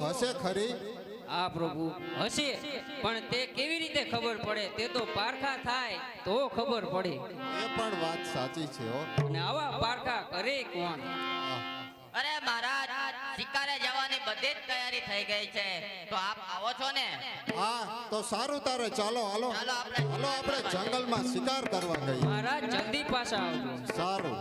હશે ખરી? આ પ્રભુ હશે, પણ તે કેવી રીતે ખબર પડે? તે તો પારખા થાય તો ખબર પડે. એ પણ વાત સાચી છે હો. અને આવા પારખા કરે કોણ? અરે મહારાજ, શિકારે જવાની બધી જ તૈયારી થઈ ગઈ છે, તો આપ આવો છો ને? હા તો સારું, તારે ચાલો હાલો ચાલો આપણે જંગલમાં શિકાર કરવા ગઈએ. મહારાજ જલ્દી પાછા આવજો. સારું.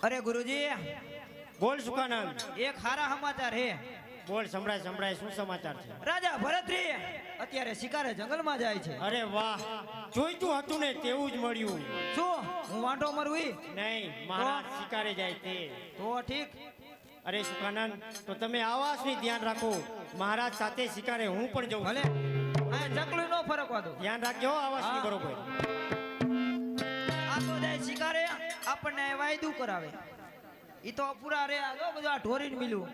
અરે ગુરુજી, બોલ સુખાનંદ. એક સારા સમાચાર હે. બોલ, સંભળાય સંભળાય. શું સમાચાર છે? રાજા ભરતરી અત્યારે શિકારે જંગલમાં જાય છે. અરે વાહ, જોઈતું હતું ને તેવું જ મળ્યું. શું હું વાંઢો મરવી? નહીં, મારા શિકારે જાય તે. તો ઠીક. અરે સુખાનંદ, તો તમે આવાસની ધ્યાન રાખો. મહારાજ સાથે શિકારે હું પણ જઉં. ભલે આ ચકલું નો ફરકવા દો. ધ્યાન રાખજો આવાસની. હા. બરોબર. આ તો જાય શિકારે, આપણને વાયદું કરાવે. ઈ તો પૂરા રે આ જો બધું આ ઢોરીને મિલું.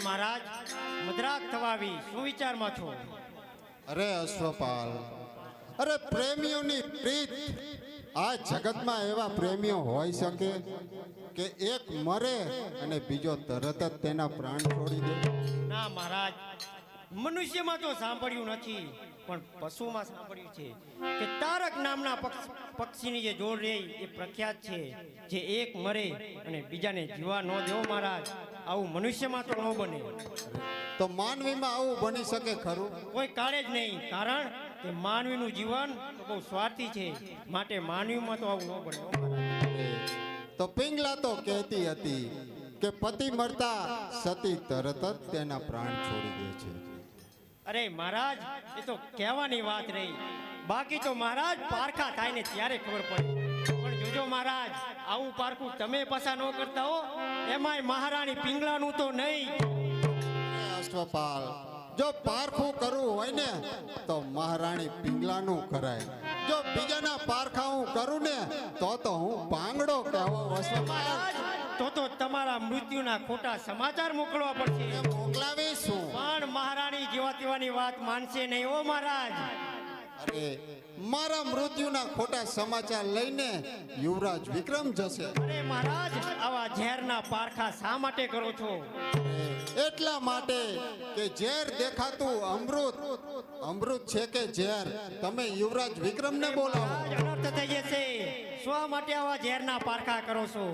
મહારાજ, મદ્રાક થવાવી શું વિચારમાં છો? અરે અશ્વપાલ, અરે પ્રેમીઓની પ્રીત, આ જગતમાં એવા પ્રેમીઓ હોઈ શકે કે એક મરે અને બીજો તરત જ તેના પ્રાણ છોડી દે? ના મહારાજ, મનુષ્યમાં તો સાંભળ્યું નથી, પણ પશુમાં સાંભળ્યું છે કે તારક નામના પક્ષીની જે જોડ રહી એ પ્રખ્યાત છે, જે એક મરે અને બીજાને જીવા ન દેવો. મહારાજ, આવું મનુષ્યમાં તો ન બને. તો માનવીમાં આવું બની શકે ખરું? કોઈ કાળે જ નહીં, કારણ કે માનવીનું જીવન તો બહુ સ્વાર્થી છે, માટે માનવીમાં તો આવું ન બને. તો પિંગલા તો કહેતી હતી કે પતિ મરતા સતી તરત જ તેના પ્રાણ છોડી દે છે. અરે મહારાજ, એ તો કહેવાની વાત રહી. બાકી તો મહારાજ પારખા થાય ને ત્યારે ખબર પડે. પણ જોજો મહારાજ, આવું પારખું તમે પાછા ન કરતા હો, એમાંય મહારાણી પિંગલાનું તો નહીં. અશ્વપાલ, જો પારખું કરવું હોય ને તો મહારાણી પિંગલાનું કરાય. જો બીજાના પારખા હું કરું ને તો હું પાંગડો કહેવો. મહારાજ, તો તમારા મૃત્યુના ખોટા સમાચાર મોકલવા પડશે. મોકલાવીશું, પણ મહારાણી જેવા તેવાની વાત માનશે નહીં. ઓ મહારાજ, અરે મારા મૃત્યુના ખોટા સમાચાર લઈને યુવરાજ વિક્રમ જશે. અરે મહારાજ, આવા ઝેરના પારખા શા માટે કરો છો? એટલા માટે કે ઝેર દેખાતું અમૃત છે કે ઝેર, તમે યુવરાજ વિક્રમને બોલાવો. અનર્થ થઈ જશે. શા માટે આવા ઝેરના પારખા કરો છો?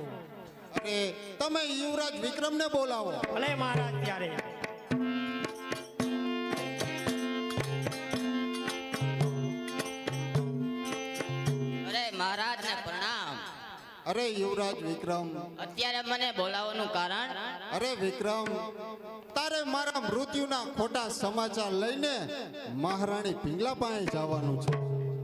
અરે તમે યુવરાજ વિક્રમને બોલાવો. ભલે મહારાજ. ત્યારે અરે મહારાજ ને પ્રણામ. અરે યુવરાજ વિક્રમ, અત્યારે મને બોલાવવાનું કારણ? અરે વિક્રમ, તારે મારા મૃત્યુના ખોટા સમાચાર લઈને મહારાણી પિંગલા પાસે જવાનું છે.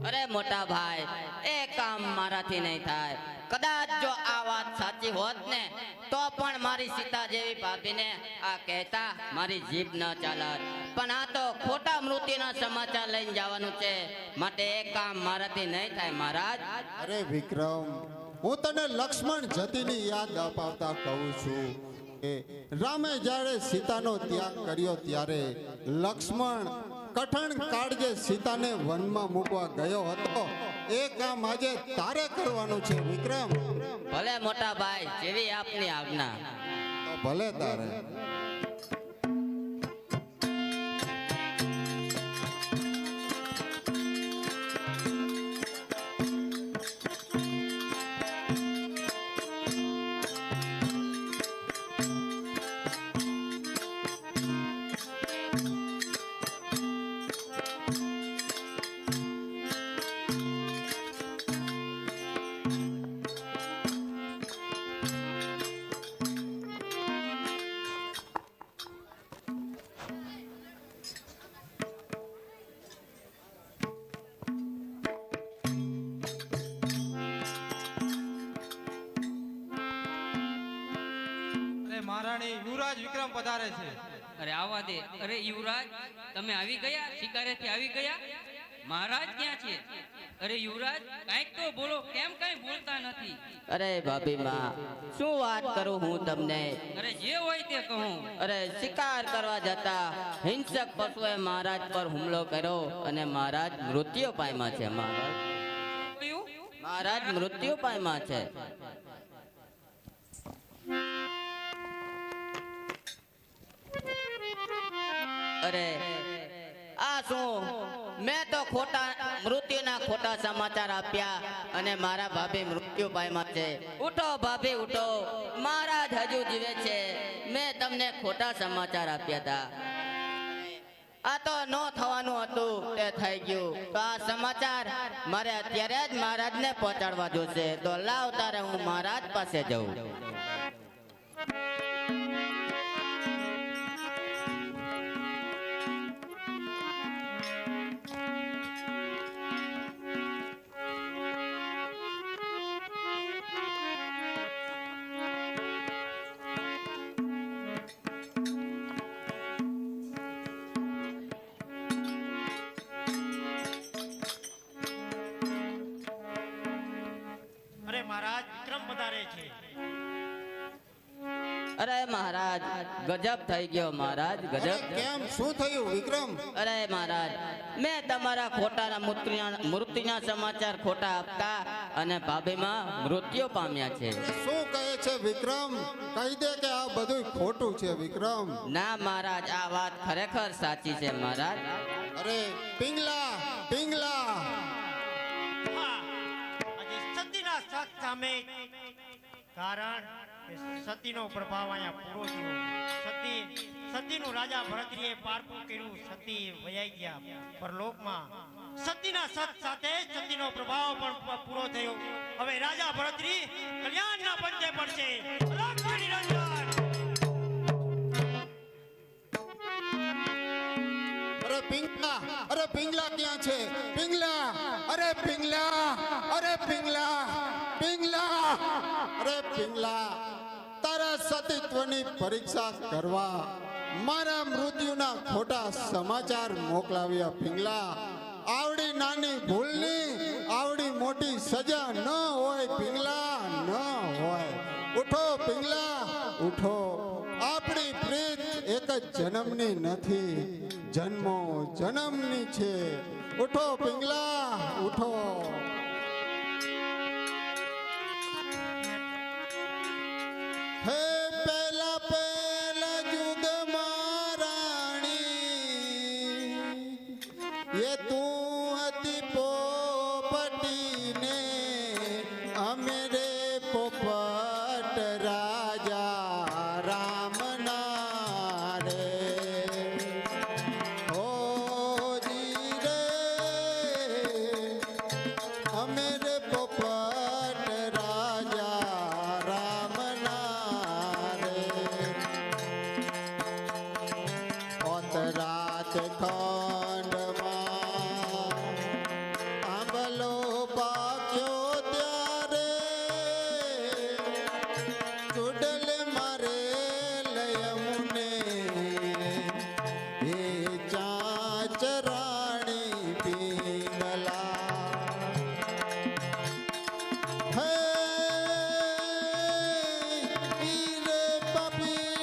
અરે મોટા ભાઈ, એ કામ મારાથી નહીં થાય. કદાચ જો આ વાત સાચી હોત ને તો પણ મારી સીતા જેવી ભાભીને આ કહેતા મારી જીભ ન ચાલત. પણ આ તો ખોટા મૃત્યુના સમાચાર લઈને જવાનું છે, માટે એ કામ મારાથી નહીં થાય મહારાજ. અરે વિક્રમ, હું તને લક્ષ્મણ જતીની યાદ અપાવતા કહું છું રામે જ્યારે સીતાનો ત્યાગ કર્યો ત્યારે લક્ષ્મણ કઠણ કાળજે સીતાને વનમાં મૂકવા ગયો હતો. એ કામ આજે તારે કરવાનું છે વિક્રમ. ભલે મોટા ભાઈ, જેવી આપની આજ્ઞા. તો ભલે તારે. મહારાણી યુવરાજ વિક્રમ પધારે છે. અરે આવા દે. અરે યુવરાજ, તમે આવી ગયા? શિકારેથી આવી ગયા? મહારાજ ક્યાં છે? અરે યુવરાજ, કાંઈક તો બોલો, કેમ કઈ બોલતા નથી? અરે ભાભી માં, શું વાત કરું હું તમને? અરે જે હોય તે કહું. અરે શિકાર કરવા જતા હિંસક પશુએ મહારાજ પર હુમલો કર્યો અને મહારાજ મૃત્યુ પામ્યા છે. મહારાજ મૃત્યુ પામ્યા છે. અરે આ શું? મેં તો મૃત્યુના ખોટા સમાચાર આપ્યા અને મારા ભાભી મૃત્યુ પામ્યા છે. ઉઠો ભાભી ઉઠો, મહારાજ હજુ જીવે છે. મેં તમને ખોટા સમાચાર આપ્યા હતા. આ તો ન થવાનું હતું તે થઈ ગયું. તો આ સમાચાર મારે અત્યારે જ મહારાજને પહોંચાડવા જોશે. તો લાવ તારે હું મહારાજ પાસે જઉં. અરે મહારાજ, વિક્રમ પધારે છે. અરે મહારાજ, ગજબ થઈ ગયો મહારાજ, અરે ગજબ. કેમ, શું થયું વિક્રમ? અરે મહારાજ, મેં તમારા ખોટાના મૃત્યુના સમાચાર ખોટા આપતા અને ભાભીમાં મૃત્યુ પામ્યા છે. શું કહે છે વિક્રમ? કહી દે કે આ બધું ખોટું છે વિક્રમ. ના મહારાજ, આ વાત ખરેખર સાચી છે મહારાજ. અરે પિંગલા, પિંગલા, હા, આજે સતીના શક સામે કારણ કે સતીનો પ્રભાવ અહીંયા પૂરો થયો. સતીનું રાજા ભરતરીએ પારકું કર્યું. સતી વયાઈ ગયા પરલોકમાં. સતીના સત સાથે સતીનો પ્રભાવ પણ પૂરો થયો. હવે રાજા ભરતરી કલ્યાણના પંથે પડશે. લક્ષ્મી નિરંજન. અરે પિંગલા, અરે પિંગલા ક્યાં છે? પિંગલા, અરે પિંગલા, અરે પિંગલા, પિંગલા, અરે પિંગલા, તારા સતીત્વની પરીક્ષા કરવા મારા મૃત્યુના ખોટા સમાચાર મોકલાવ્યા. પિંગલા, આવડી નાની ભૂલની આવડી મોટી સજા ન હોય પિંગલા, ન હોય. ઉઠો પિંગલા, ઉઠો. આપણી પ્રીત એક જ જન્મની નથી, જન્મો જન્મની છે. ઉઠો પિંગલા, ઉઠો. હે પહેલા પહેલા યુગમાં રાણી, એ તું હતી પોપટીને, અમે રે પોપટ રાજા રામના રે. હોજી રે, અમે રે પોપટ રાજા રામના રે. ઓત રાત ખંડમાં આંબલો પાક્યો ત્યારે, ચૂડલ મારે લયમુને એ ચાચરાણી પિંગલા. હે ઈરે પપી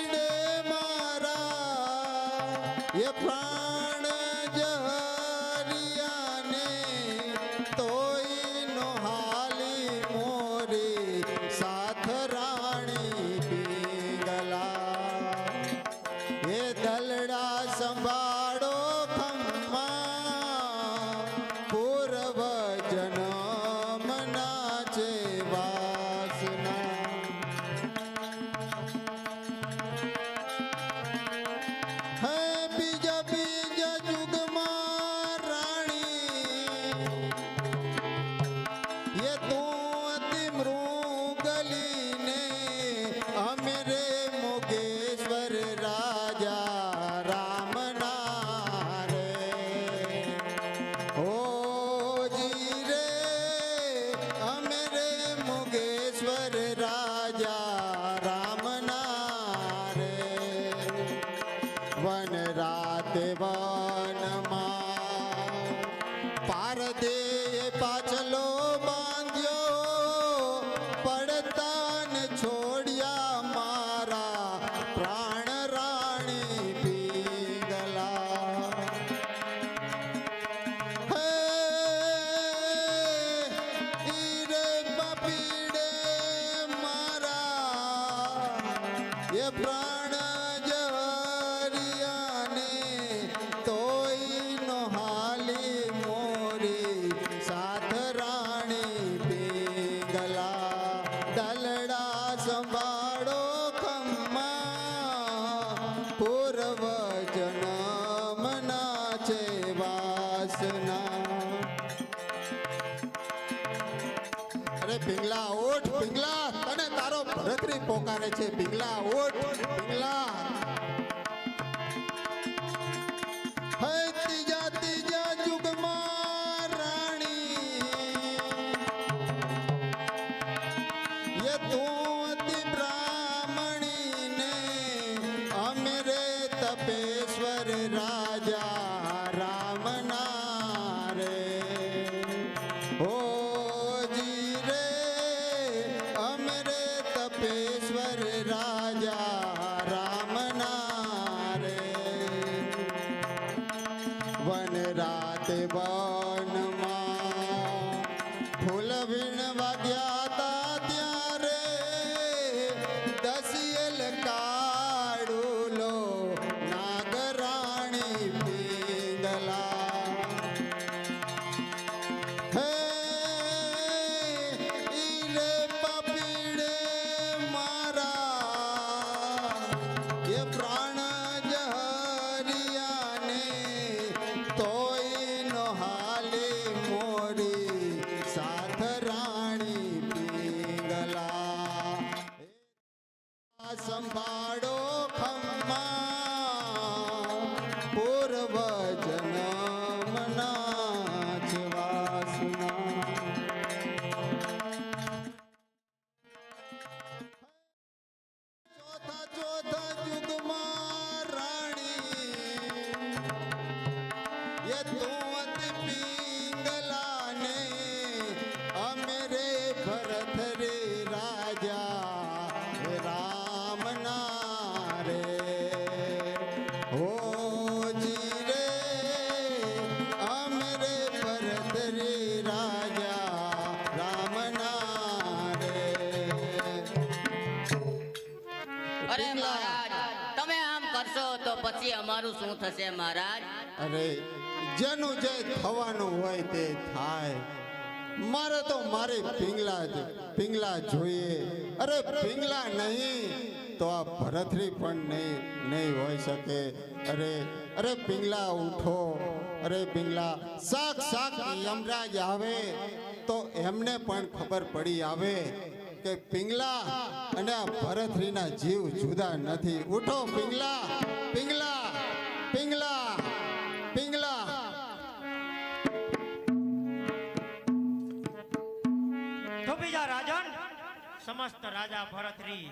પિંગલા ઉઠ પિંગલા, તને તારો ભરતરી પોકારે છે. પિંગલા ઉઠ પિંગલા. હે ત્રીજા ત્રીજા યુગમાં રાણી, એ તું અતિ બ્રાહ્મણી ને અમે રે તપેશ્વર રાજા રામના રે. ઓ જી રે અમે રે તપેશ્વર રાજા રામના રે. વન રાતે વનમાં ફૂલ વીણ વાગ્યા તા ત્યારે દસિયલ કાળુલો નાગરાણી પિંગલા. હે ઈ રે પપીડે મારા એ પ્રાણ જહરિયાને તોય નો હાલે મોરી સાથ રાણી પિંગલા. સંભાળો ખમ્મા પૂર્વ જન્મના છે વાસના. ચોથા ચોથા યુગમાં રાણી, એ તું અતિ પિંગલાને અમે રે ભરત રે રાજા રામના રે. હો જી રે અમે રે ભરત રે રાજા રામના રે. અરે મહારાજ, તમે આમ કરશો તો પછી અમારું શું થશે મહારાજ? અરે જેનું જે થવાનું હોય તે થાય. મારે તો મારી પિંગલા જોઈએ. અરે પિંગલા નહીં તો આ ભરતરી પણ નહીં હોઈ શકે. અરે પિંગલા ઉઠો. અરે પિંગલા, સાક્ષાત યમરાજ આવે તો એમને પણ ખબર પડી આવે કે પિંગલા અને આ ભરતરીના જીવ જુદા નથી. ઉઠો પિંગલા પિંગલા પિંગલા પિંગલા. તો બીજા રાજન સમસ્ત રાજા ભરતરી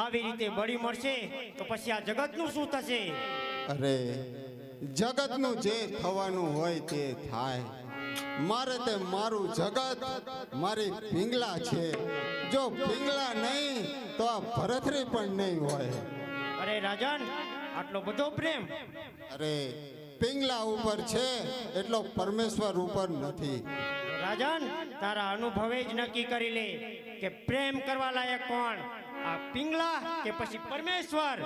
આવી રીતે બળી મળશે તો પછી આ જગતનું શું થશે? અરે જગતનું જે થવાનું હોય તે થાય. મારે તે મારું જગત મારી પિંગલા છે. જો પિંગલા નહીં તો આ ભરતરી પણ નહીં હોય. અરે રાજન, આટલો બધો પ્રેમ? અરે પિંગલા ઉપર છે એટલો પરમેશ્વર ઉપર નથી. રાજન, તારા અનુભવે જ નક્કી કરી લે કે પ્રેમ કરવા લાયક કોણ, આ પિંગલા કે પછી પરમેશ્વર?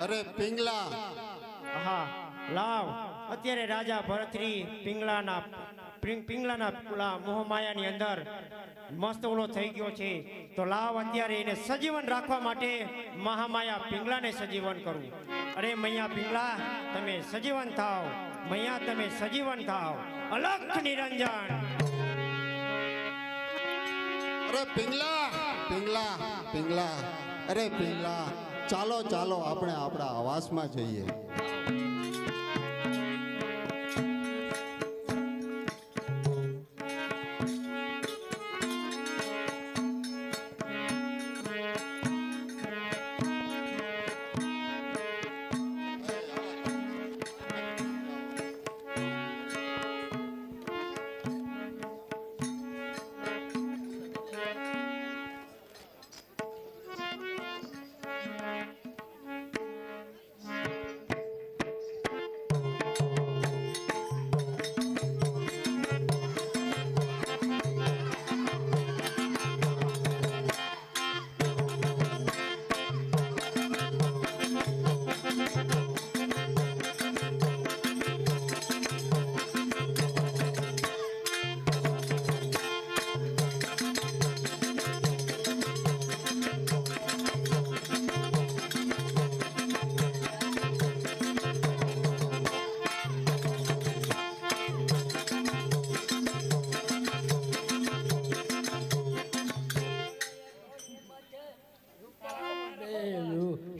અરે પિંગલા. હા, લાવ અત્યારે રાજા ભરતરી પિંગલાના પેલા મોહમાયાની અંદર મસ્ત ઓલો થઈ ગયો છે. તો લાવ અત્યારે એને સજીવન રાખવા માટે મહામાયા પિંગલાને સજીવન કરું. અરે મૈયા પિંગલા, તમે સજીવન થાવ. મૈયા તમે સજીવન થાવ. અલખ નિરંજન. અરે પિંગલા પિંગલા પિંગલા. અરે પિંગલા, ચાલો ચાલો આપણે આપણા આવાસમાં જઈએ.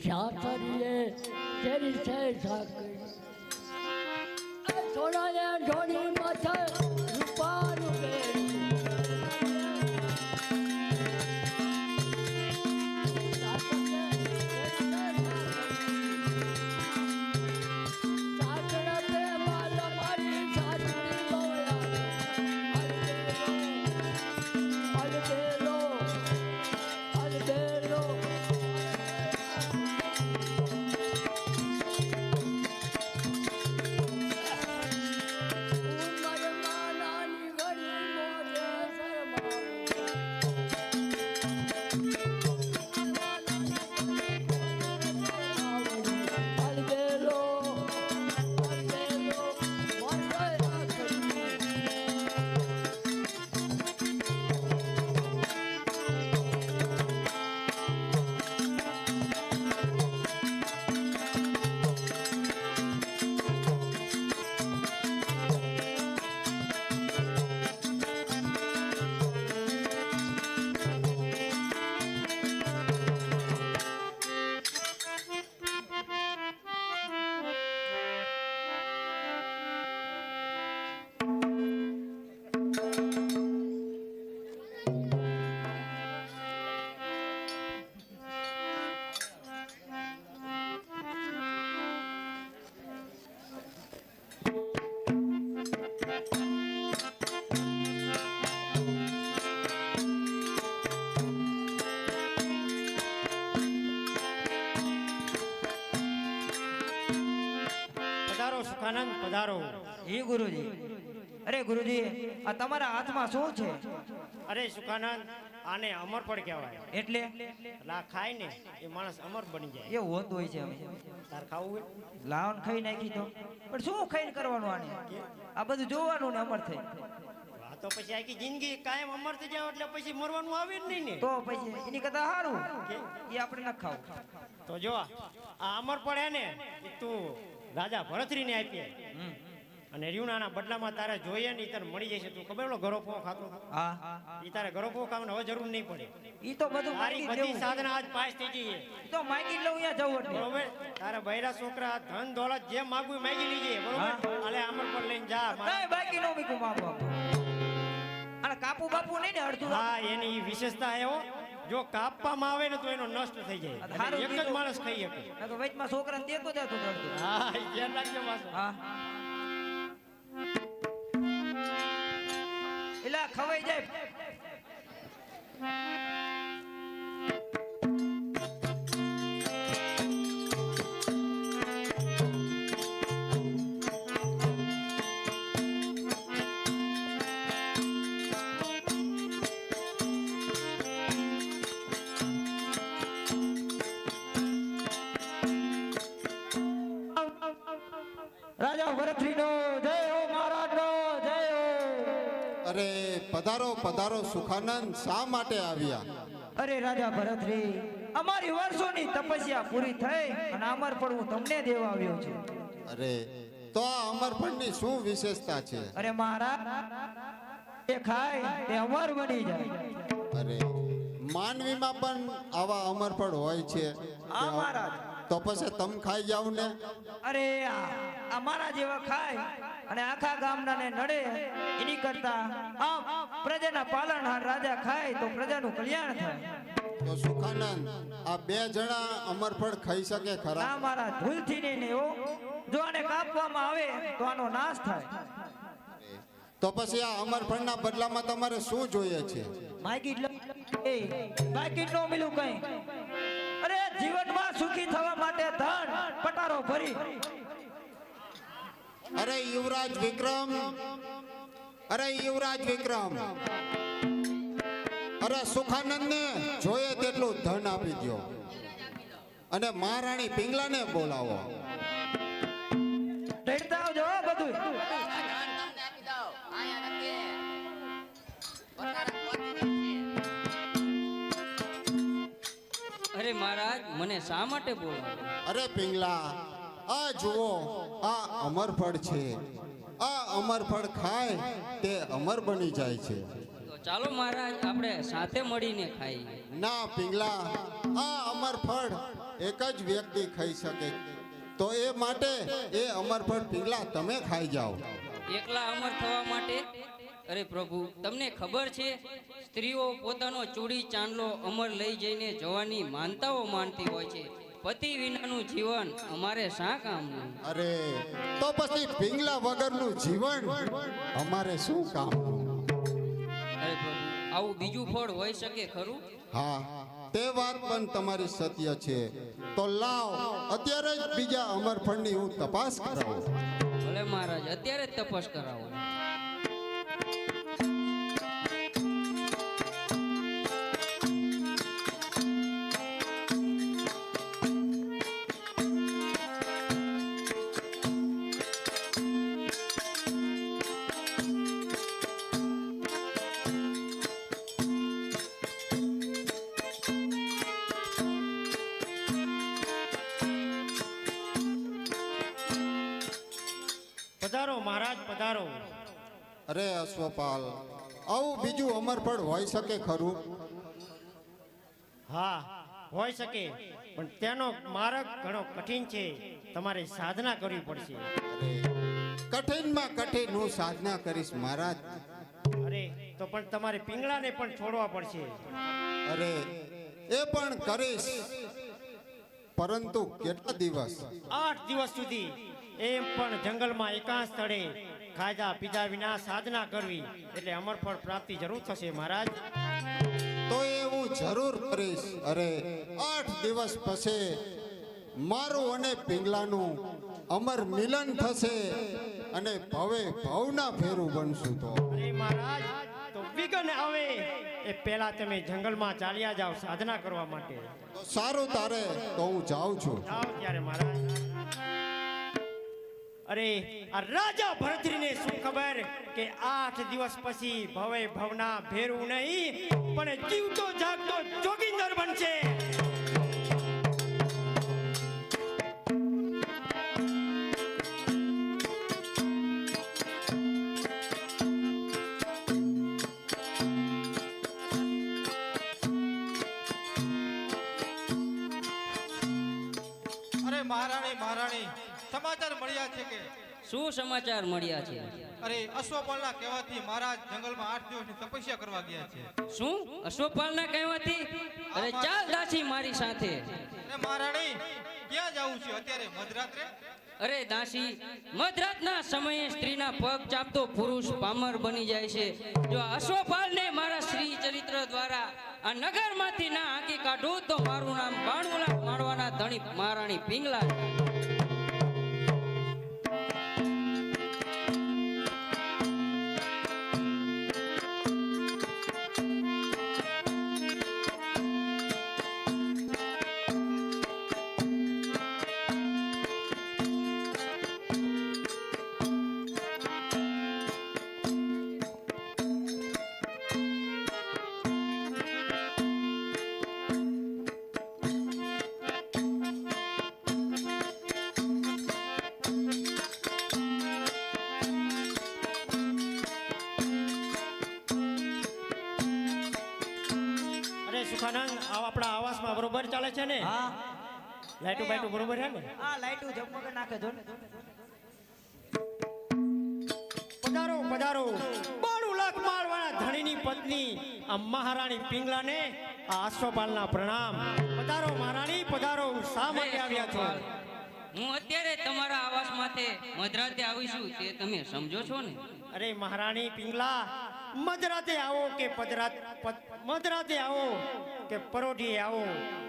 શાસરીએ તેરી છે સાકરી સોનાએ ઢોળી માથે રૂપાનું બેડી પધારો સુખાનંદ પધારો. જી ગુરુજી. અરે ગુરુજી, આ તમારા હાથમાં શું છે? અરે સુખાનંદ, આને અમરફળ કહેવાય. એટલે એટલે આ ખાય ને એ માણસ અમર બની જાય. એવું હોતું હોય છે. તાર ખાવું હોય? લાવન ખાઈ નાખી તો પણ શું ખાઈને કરવાનું આને? આ બધું જોવાનું ને અમર થઈ આ તો પછી આખી જિંદગી કાયમ અમર થઈ જાવ એટલે પછી મરવાનું આવે જ નહીં ને. તો પછી એની કરતા સારું એ આપણે ન ખાવું. તો જો આ અમરફળ હે ને એ તું રાજા ભરતરીને આપીએ અને રીવણાના બદલામાં તારે જોઈએ ને ઈ તને મળી જશે. તું ખબર ગરોફો ખાતો હા, ઈ તારે ગરોફો ખાવાનું હવે જરૂર નહીં પડે. ઈ તો બધું તારી માગી બધી લેવું. સાધના આજ પાસ થઈ ગઈ છે. ઈ તો માગી જ લઉં અહીંયા જવું એટલે. બરોબર? તારા બૈરા છોકરા ધન દોલત જે માગવું એ માગી લીજે. બરોબર? આલે અમરફળ લઈને જા. કઈ બાકી નો મીકું માગવા. અને કાપુ બાપુ નહીં ને અડધું. હા, એની ઈ વિશેષતા એવો જો કાપવામાં આવે ને તો એનો નષ્ટ થઈ જાય. હારું એટલે એક જ કીધું. માણસ ખાઈ શકે. આ તો વચમાં છોકરાને દેતો જતો અડધું. હા, ઈ ધ્યાન રાખજો પાછું. હા, એલા ખવાઈ જાય. રાજા ભરતરીનો જય હો, મહારાજનો જય હો. અરે પધારો પધારો સુખાનંદ, શા માટે આવ્યા? અરે રાજા ભરતરી, અમારી વર્ષોની તપસ્યા પૂરી થઈ અને અમરફળ હું તમને દેવા આવ્યો છું. અરે તો આ અમરફળની શું વિશેષતા છે? અરે મહારાજ, એ ખાય તે અમર બની જાય. અરે માનવીમાં પણ આવા અમરફળ હોય છે. હા મહારાજ. તો પછી તમે ખાઈ જાવ ને. અરે આ મારા જેવા ખાય અને આખા ગામનાને નડે એની કરતા આમ પ્રજાના પાલનહાર રાજા ખાય તો પ્રજાનું કલ્યાણ થાય. તો સુખાનંદ, આ બે જણા અમરફળ ખાઈ શકે ખરા? ના મારા, ભૂલથી નહીં ને હો. જો આને કાપવામાં આવે તો આનો નાશ થાય. તો પછી આ અમરફળના બદલામાં તમારે શું જોઈએ છે? માગી બાકી નો મિલું કઈ. અરે જીવનમાં સુખી થવા માટે ધન પટારો ભરી. અરે યુવરાજ વિક્રમ, અરે યુવરાજ વિક્રમ, અરે સુખાનંદને જોઈએ તેટલું ધન આપી દો અને મહારાણી પિંગલાને બોલાવો. ડરતા આવજો બધું. અરે મહારાજ, મને શા માટે બોલો? અરે પિંગલા, આ જુઓ, આ અમરફળ છે. આ અમરફળ ખાય તે અમર બની જાય છે. તો ચાલો મહારાજ, આપણે સાથે મળીને ખાઈએ. ના પિંગલા, આ અમરફળ એક જ વ્યક્તિ ખાઈ શકે, તો એ માટે એ અમરફળ પિંગલા તમે ખાઈ જાઓ. એકલા અમર થવા માટે? અરે પ્રભુ, તમને ખબર છે સ્ત્રીઓ પોતાનો ચૂડી ચાંદલો અમર લઈ જઈને જવાની માનતાઓ માનતી હોય છે. પતિ વિનાનું જીવન અમારે શા કામનું? અરે તો પછી પિંગલા વગરનું જીવન અમારે શું કામનું? અરે પ્રભુ, આવું બીજું ફળ હોઈ શકે ખરું? હા, તે વાત પણ તમારી સત્ય છે. તો લાવ અત્યારે જ બીજા અમરફળની હું તપાસ કરાવું. ભલે મહારાજ, અત્યારે જ તપાસ કરાવો. પધારો મહારાજ, પધારો. અરે અશ્વપાલ, આવું બીજું અમરફળ હોઈ શકે ખરું? હા, હોઈ શકે, પણ તેનો માર્ગ ઘણો કઠિન છે. તમારે સાધના કરવી પડશે. કઠિનમાં કઠિન હું સાધના કરીશ મહારાજ. અરે તો પણ તમારે પિંગળાને પણ છોડવા પડશે. અરે એ પણ કરીશ, પરંતુ કેટલા દિવસ? 8 દિવસ સુધી, એમ પણ જંગલમાં એકાંત સ્થળે ખાધા પીધા વિના સાધના કરવી, એટલે અમરફળ પ્રાપ્તિ જરૂર થશે મહારાજ. તો એ હું જરૂર કરીશ. અરે 8 દિવસ પછી મારું અને પિંગલાનું અમર મિલન થશે અને ભવે ભવના ફેરું બનશું. તો અરે મહારાજ, તો વિઘ્ન આવે એ પહેલા તમે જંગલમાં ચાલ્યા જાઓ સાધના કરવા માટે. તો સારું, તારે તો હું જાઉં છું. જાઓ ત્યારે મહારાજ. અરે આ રાજા ભરતરીને શું ખબર કે 8 દિવસ પછી ભવે ભવના ફેરવું નહીં, પણ જીવતો જાગતો જોગીંદર બનશે. અરે મહારાણી, મહારાણી, સમાચાર મળ્યા છે કે શું સમાચાર મળ્યા છે? અરે અશ્વપાલના કહેવાથી મહારાજ જંગલમાં 8 દિવસની તપસ્યા કરવા ગયા છે. શું અશ્વપાલના કહેવાથી? અરે ચાલ દાસી મારી સાથે. અરે મહારાણી, ક્યાં જવું છે અત્યારે મધરાત્રે? અરે દાસી, મધરાતના સમયે સ્ત્રીના પગ ચાપતો પુરુષ પામર બની જાય છે. જો અશ્વપાલને મારા શ્રી ચરિત્ર દ્વારા આ નગરમાંથી ના હાંકી કાઢું તો મારું નામ બાણુલા માળવાના ધણી મહારાણી પિંગલા. અરે સુખાનંદ, આ આપણા આવાસમાં બરોબર ચાલે છે ને? હા, લાઈટો બાઈટો બરોબર છે ને? આ લાઈટું ઝગમગ નાખે જો ને. પધારો, પધારો. 92 લાખ માળવાના ધણીની પત્ની આ મહારાણી પિંગલાને આ અશ્વપાલના પ્રણામ. પધારો મહારાણી, પધારો. શા માટે આવ્યા છો? હું અત્યારે તમારા આવાસ માથે મધરાતે આવીશું તે તમે સમજો છો ને? અરે મહારાણી પિંગલા, મધરાતે આવો કે મધરાતે આવો કે પરોઢીએ આવો,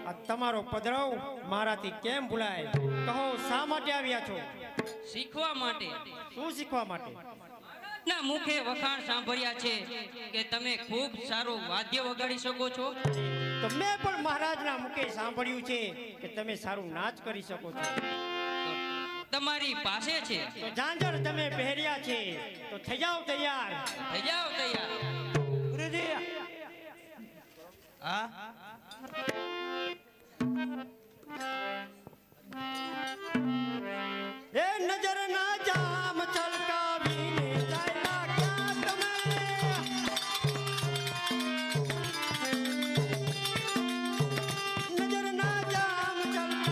આ તમારો પધરાવ મારાથી કેમ ભૂલાય? કહો, શા માટે આવ્યા છો? શીખવા માટે. શું શીખવા માટે? ના મુખે વખાણ સાંભળ્યા છે કે તમે ખૂબ સારું વાદ્ય વગાડી શકો છો. તો મેં પણ મહારાજના મુખે સાંભળ્યું છે કે તમે સારું નાચ કરી શકો છો. તમારી પાસે છે તો ઝાંઝર તમે પહેર્યા છે, તો થઈ જાઓ તૈયાર. થઈ જાઓ તૈયાર. ગુરુજી, હા એ નજર ના જામ ચલકાવીને ચાલ્યા ક્યાં તમે? નજર ના જામ ચલકાવીને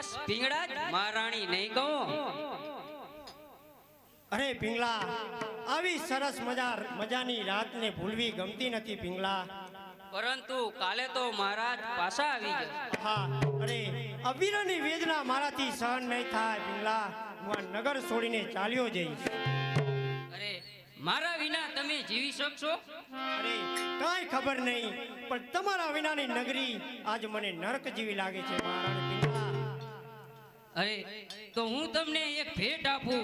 બસ ભીંગડા જ મહારાણી નહીં કહો. અરે પિંગલા, આવી સરસ મજાની રાતને ભૂલવી ગમતી નથી પિંગલા. પરંતુ કાલે તો મહારાજ પાછા આવી ગયા. હા, અરે અવીરની વેદના મારાથી સહન નહીં થાય પિંગલા. હું આ નગર છોડીને ચાલ્યો જઈશ. અરે મારા વિના તમે જીવી શકશો? અરે કાંઈ ખબર નહીં, પણ તમારા વિનાની નગરી આજ મને નરક જેવી લાગે છે મહારાણી પિંગલા. અરે તો હું તમને એક ભેટ આપું,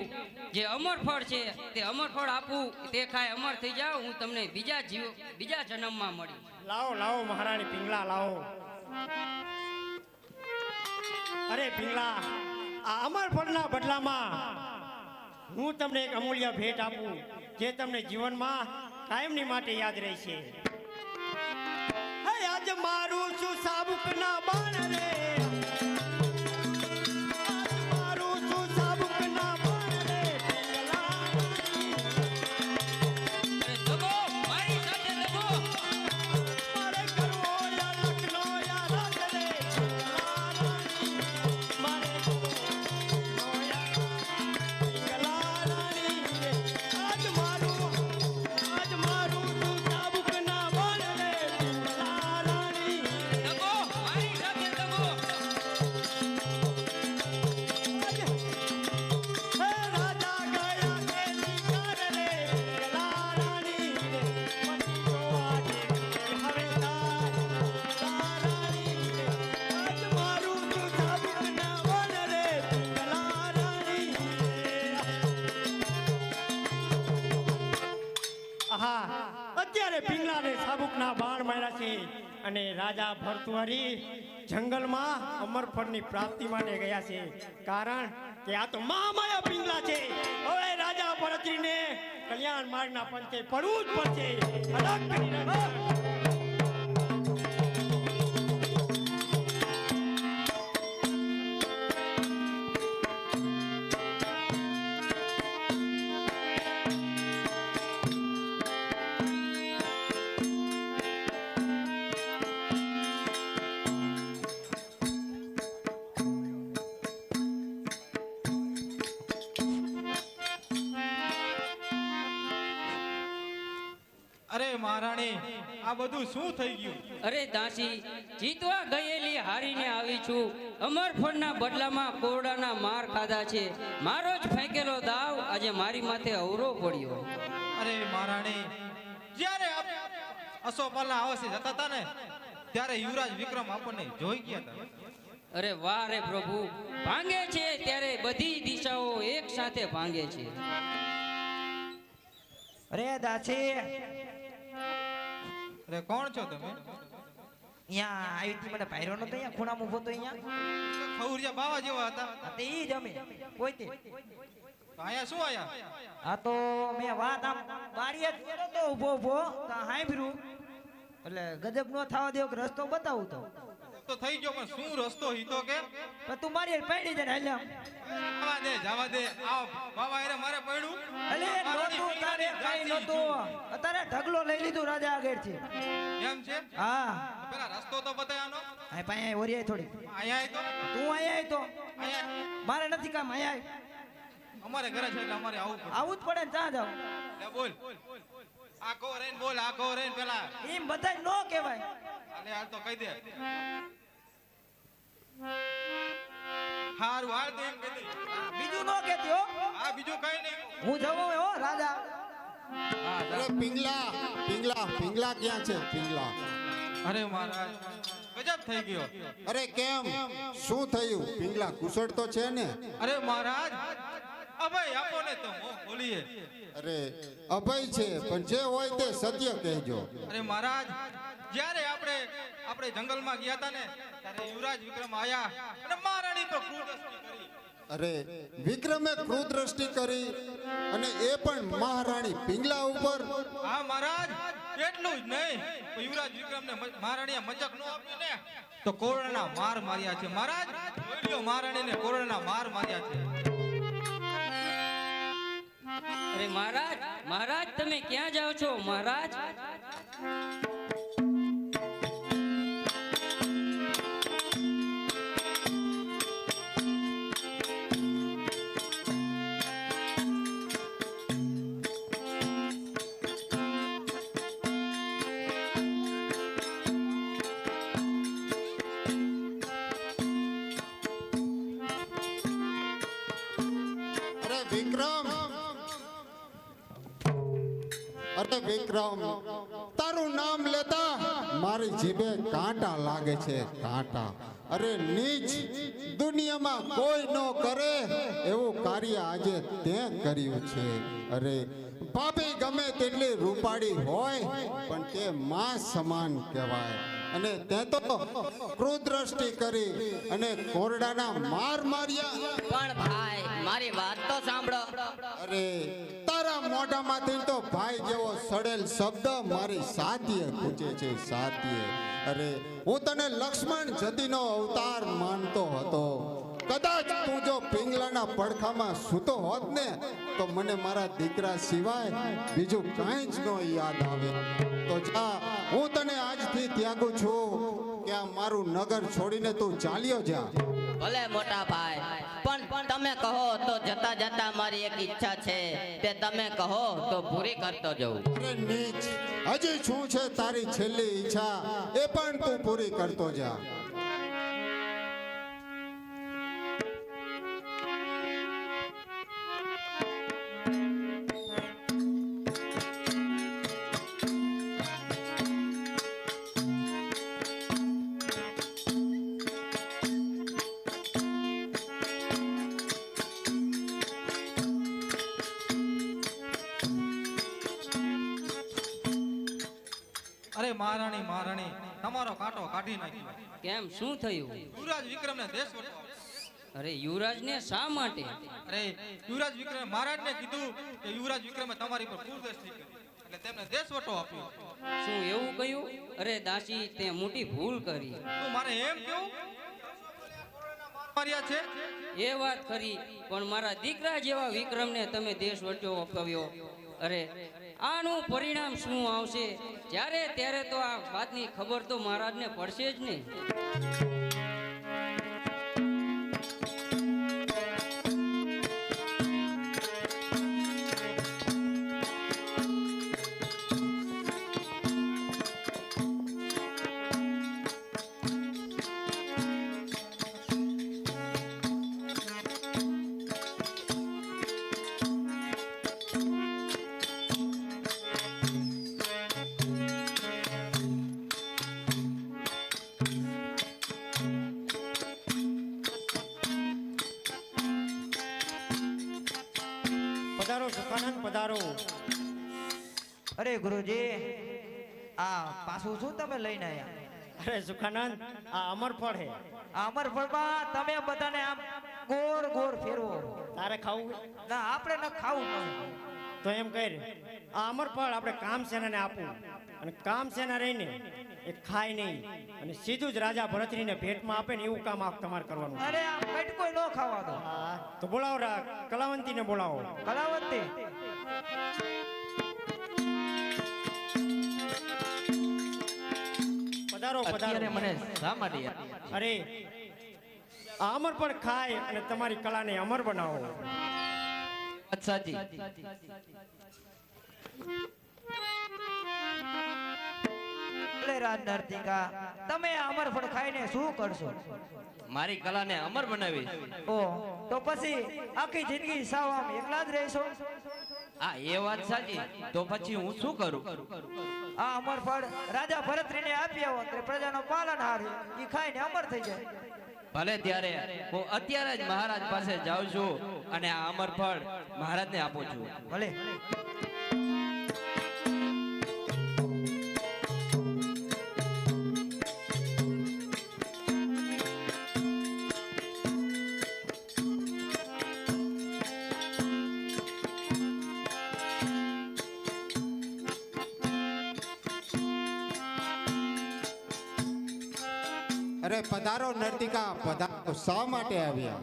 જે અમર ફળ છે તે અમર ફળ આપું, તે ખાય અમર થઈ જાઓ. હું તમને બીજા જન્મમાં મળી. લાવો લાવો મહારાણી પિંગલા લાવો. અરે પિંગલા, આ અમર ફળના બદલામાં હું તમને એક અમૂલ્ય ભેટ આપું, જે તમને જીવનમાં કાયમની માટે યાદ રહેશે. હે આજ મારું શું સાબુકના બાણ રે, મારું શું સાબુકના બાણ રે પિંગલા. અરે દગો, મારી સાથે દગો. મારે કરવો યા લખનો યા રાત રે પિંગલા રાણી. મારે કરવો યા પિંગલા રાણી રે. આજ મારું શું સાબુકના બાણ રે પિંગલા રાણી. દગો, મારી સાથે દગો. હે રાજા ગયા કે શિકાર રે પિંગલા રાણી રે. મની જોવા જેવી હવે તારા રાણી રે. આજ મારું શું સાબુકના બાણ રે પિંગલા રાણી રે. આહા, અત્યારે પિંગલાને સાબુકના બાણ માર્યા છે અને રાજા ભરતુહરી જંગલમાં અમરફળની પ્રાપ્તિ માટે ગયા છે. કારણ કે આ તો મહામાયા પિંગલા છે. હવે રાજા ભરતરીને કલ્યાણ માર્ગના પંથે પડવું જ પડશે. અલગ કરીને અલગ. અરે મહારાણી, આ બધું શું થઈ ગયું? અરે દાસી, જીતવા ગયેલી હારીને આવી છું. અમરફળના બદલામાં કોરડાના માર ખાધા છે. મારો જ ફેંકેલો દાવ આજે મારી માથે અવરો પડ્યો. અરે મહારાણી, જ્યારે અશોપાલના આવાસે જતા હતા ને, ત્યારે યુવરાજ વિક્રમ આપણને જોઈ ગયા હતા. અરે વાહ રે પ્રભુ, ભાંગે છે ત્યારે બધી દિશાઓ એક સાથે ભાંગે છે. અરે દાસી, અરે કોણ છો તમે? અહીંયા આવી હતી, મને પાયરો નતો, અહીંયા ખૂણામાં ઊભો તો અહીંયા. ખવરિયા બાવા જેવા હતા. આ તે ઈ જ અમે કોઈ તે. તો અહીંયા શું આયા? આ તો મેં વાત આમ બારીએ જ કર્યો તો ઊભો ઊભો તો સાંભળ્યું, એટલે ગજબ નો થવા દેવો કે રસ્તો બતાવું તો. તો થઈ ગયો, પણ શું રસ્તો હીતો કે? પણ તું મારી પડી જાય હાલ્યા. જવા દે. આવ બાવા એરે મારે પડ્યું. અલે નહોતું તારે કાઈ નહોતું, અત્યારે ઢગલો લઈ લીધું રાજા આગળથી. એમ છે? હા પેલા રસ્તો તો બતાવ્યાનો. આ પાસે ઓરિયાય થોડી. અહીંયા તો તું આયા તો અહીંયા મારે નથી કામ, આયા અમારે ઘરે છે એટલે અમારે આવવું પડે. આવું જ પડે ને, ત્યાં જાવ. લે બોલ. આ કો રેન બોલ, આ કો રેન પેલા. એમ બધાય નો કહેવાય. અલે હાલ તો કહી દે. હારું હાલ તો એમ કહી દે. બીજું નો કહેતી હો, આ બીજું કઈ નહીં. હું જવું હો રાજા. અરે પિંગલા ક્યાં છે પિંગલા? અરે મહારાજ, ગજબ થઈ ગયો. અરે કેમ, શું થયું પિંગલા? કુશળ તો છે ને? અરે મહારાજ, અભય આપો ને તો મોં ખોલીએ. અરે અભય છે, પણ જે હોય તે સત્ય કહેજો. અરે મહારાજ, જ્યારે આપણે જંગલમાં ગયા હતા ને, ત્યારે યુવરાજ વિક્રમ આયા અને મહારાણી પર ક્રૂરદ્રષ્ટિ કરી. અરે વિક્રમે ક્રૂરદ્રષ્ટિ કરી, અને એ પણ મહારાણી પિંગલા ઉપર. હા મહારાજ, એટલું જ નહીં, તો યુવરાજ વિક્રમને મહારાણીએ મચક નો આપ્યું ને, તો કોરોના માર માર્યા છે. મહારાજ જોઈ લ્યો, મહારાણીને કોરોના માર માર્યા છે. અરે મહારાજ, મહારાજ તમે ક્યાં જાઓ છો મહારાજ? વિક્રમ, અરે વિક્રમ, તારું નામ લેતા મારી જીભે કાંટા લાગે છે, કાંટા. અરે નીચ, દુનિયામાં કોઈ ન કરે એવું કાર્ય આજે તે કર્યું છે. અરે ભાભી ગમે તેટલી રૂપાળી હોય પણ તે માં સમાન કહેવાય. અને તે તો ક્રૂદ્રષ્ટિ કરી અને કોરડાના માર માર્યા. પણ ભાઈ મારી વાત તો સાંભળો. અરે તારા મોઢામાંથી તો ભાઈ જેવો સડેલ શબ્દ મારી સાતીએ પૂછે છે, સાતીએ. અરે હું તને લક્ષ્મણ જતીનો અવતાર માનતો હતો. કદાચ તું જો પિંગલાના પડખામાં સૂતો હોત ને તો મને મારા દીકરા સિવાય બીજું કાંઈ જ ન યાદ આવે. તો જા, હું તને આજથી ત્યાગું છું કે આ મારું નગર છોડીને તું ચાલ્યો જા. ભલે મોટા ભાઈ, પણ તમે કહો તો જતા જતા મારી એક ઈચ્છા છે, તે તમે કહો તો પૂરી કરતો જઉં. અરે નીચ, હજી શું છે તારી છેલ્લી ઈચ્છા? એ પણ તું પૂરી કરતો જા. અરે મહારાણી મહારાણી, તમારો કાંટો કાઢી નાખ્યો. કેમ, શું થયું? યુવરાજ વિક્રમને દેશ વટો. અરે યુવરાજને શા માટે? અરે યુવરાજ વિક્રમે મહારાજને કીધું કે યુવરાજ વિક્રમે તમારી પર કુર્દૃષ્ટિ કરી એટલે તેમને દેશ વટો આપ્યો. શું એવું કહ્યું? અરે દાસી, તે મોટી ભૂલ કરી. તું મારે એમ કેવું માર્યા છે? એ વાત ખરી, પણ મારા દીકરા જેવા વિક્રમને તમે દેશ વટ્યો અપાવ્યો. અરે આનું પરિણામ શું આવશે? જ્યારે ત્યારે તો આ વાતની ખબર તો મહારાજને પડશે જ નહીં. પધારો સુખાનંદ, પધારો. અરે ગુરુજી, આ પાછું શું તમે લઈને આયા? અરે સુખાનંદ, આ અમરફળ હે. આ અમરફળમાં તમે બધાને આમ ગોળ ગોળ ફેરવો. તારે ખાવું? ના, આપણે ન ખાવું ન. તો એમ કહે, આ અમરફળ આપણે કામસેનાને આપવું, અને કામસેના રહીને એ ખાય નહીં અને સીધું જ રાજા ભરતરીને ભેટમાં આપે ને એવું કામ તમારે કરવાનું. અરે આ કટકો ન ખાવા દો. તો બોલાવો, કલાવંતીને બોલાવો. કલાવંતી, પધારો, પધારો. મને શા માટે અરે આ અમર પણ ખાય અને તમારી કલાને અમર બનાવો. અચ્છાજી, રાજ નર્તિકા, તમે આ અમરફળ ખાઈને શું કરશો? મારી કલાને અમર બનાવી. ઓ, તો પછી આખી જિંદગી સાવ આમ એકલા જ રહેશો? આ એ વાત સાચી, તો પછી હું શું કરું? આ અમરફળ રાજા ભરતરીને આપી આવો એટલે પ્રજાનો પાલનહાર ઈ ખાઈને અમર થઈ જાય. ભલે, ત્યારે હું અત્યારે જ મહારાજ પાસે જાઉં છું અને આ અમરફળ મહારાજને આપું છું. ભલે. અરે પધારો નર્તિકા, પધારો. શા માટે આવ્યા?